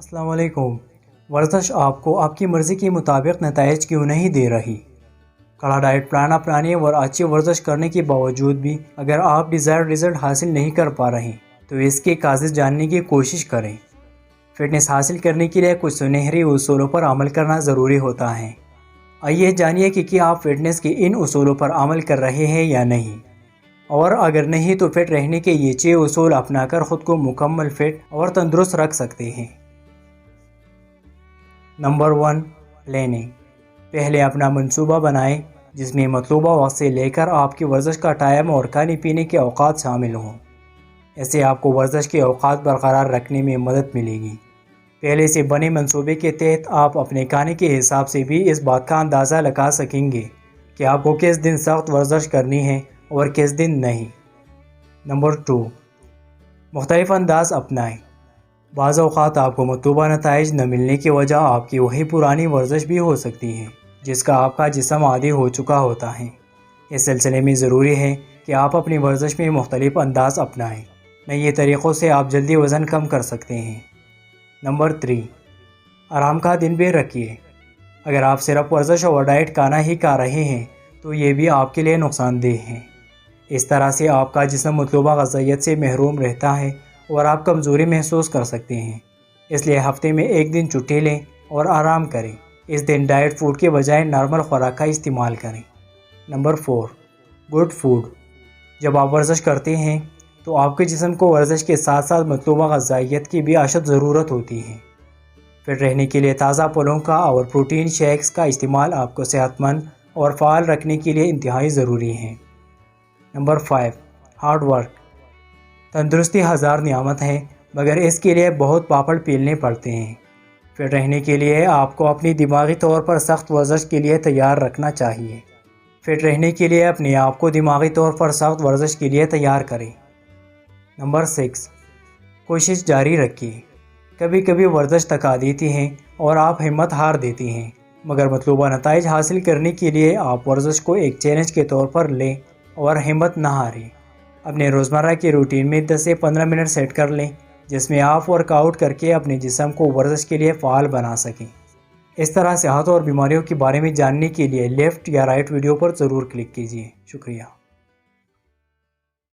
السلام علیکم۔ ورزش آپ کو آپ کی مرضی کے مطابق نتائج کیوں نہیں دے رہی؟ کڑا ڈائٹ پلان اپنانے اور اچھی ورزش کرنے کے باوجود بھی اگر آپ ڈیزائر رزلٹ حاصل نہیں کر پا رہے تو اس کے کاز جاننے کی کوشش کریں۔ فٹنس حاصل کرنے کے لیے کچھ سنہری اصولوں پر عمل کرنا ضروری ہوتا ہے۔ آئیے جانیے کہ کیا آپ فٹنس کے ان اصولوں پر عمل کر رہے ہیں یا نہیں، اور اگر نہیں تو فٹ رہنے کے یہ 6 اصول اپنا کر خود کو مکمل فٹ اور تندرست رکھ سکتے ہیں۔ Number 1، planning. پہلے اپنا منصوبہ بنائیں جس میں مطلوبہ وقت سے لے کر آپ کی ورزش کا ٹائم اور کھانے پینے کے اوقات شامل ہوں۔ ایسے آپ کو ورزش کے اوقات برقرار رکھنے میں مدد ملے گی۔ پہلے سے بنے منصوبے کے تحت آپ اپنے کھانے کے حساب سے بھی اس بات کا اندازہ لگا سکیں گے کہ آپ کو کس دن سخت ورزش کرنی ہے اور کس دن نہیں۔ نمبر 2، مختلف انداز اپنائیں۔ بعض اوقات آپ کو مطلوبہ نتائج نہ ملنے کی وجہ آپ کی وہی پرانی ورزش بھی ہو سکتی ہے جس کا آپ کا جسم عادی ہو چکا ہوتا ہے۔ اس سلسلے میں ضروری ہے کہ آپ اپنی ورزش میں مختلف انداز اپنائیں۔ نئے طریقوں سے آپ جلدی وزن کم کر سکتے ہیں۔ نمبر 3، آرام کا دن بھی رکھیے۔ اگر آپ صرف ورزش اور ڈائٹ کھانا ہی کھا رہے ہیں تو یہ بھی آپ کے لیے نقصان دہ ہے۔ اس طرح سے آپ کا جسم مطلوبہ غذائیت سے محروم رہتا ہے اور آپ کمزوری محسوس کر سکتے ہیں۔ اس لیے ہفتے میں ایک دن چھٹی لیں اور آرام کریں۔ اس دن ڈائٹ فوڈ کے بجائے نارمل خوراک کا استعمال کریں۔ Number 4، good food. جب آپ ورزش کرتے ہیں تو آپ کے جسم کو ورزش کے ساتھ ساتھ مطلوبہ غذائیت کی بھی اشد ضرورت ہوتی ہے۔ فٹ رہنے کے لیے تازہ پھلوں کا اور پروٹین شیکس کا استعمال آپ کو صحت مند اور فعال رکھنے کے لیے انتہائی ضروری ہے۔ Number 5، hard work. تندرستی ہزار نعمت ہے مگر اس کے لیے بہت پاپڑ پیلنے پڑتے ہیں۔ فٹ رہنے کے لیے آپ کو اپنی دماغی طور پر سخت ورزش کے لیے تیار رکھنا چاہیے۔ فٹ رہنے کے لیے اپنے آپ کو دماغی طور پر سخت ورزش کے لیے تیار کریں۔ نمبر 6، کوشش جاری رکھیے۔ کبھی کبھی ورزش تھکا دیتی ہے اور آپ ہمت ہار دیتی ہیں، مگر مطلوبہ نتائج حاصل کرنے کے لیے آپ ورزش کو ایک چیلنج کے طور پر لیں اور ہمت نہ ہاریں۔ اپنے روزمرہ کے روٹین میں 10 سے 15 منٹ سیٹ کر لیں جس میں آپ ورک آؤٹ کر کے اپنے جسم کو ورزش کے لیے فعال بنا سکیں۔ اس طرح صحت اور بیماریوں کے بارے میں جاننے کے لیے لیفٹ یا رائٹ ویڈیو پر ضرور کلک کیجیے۔ شکریہ۔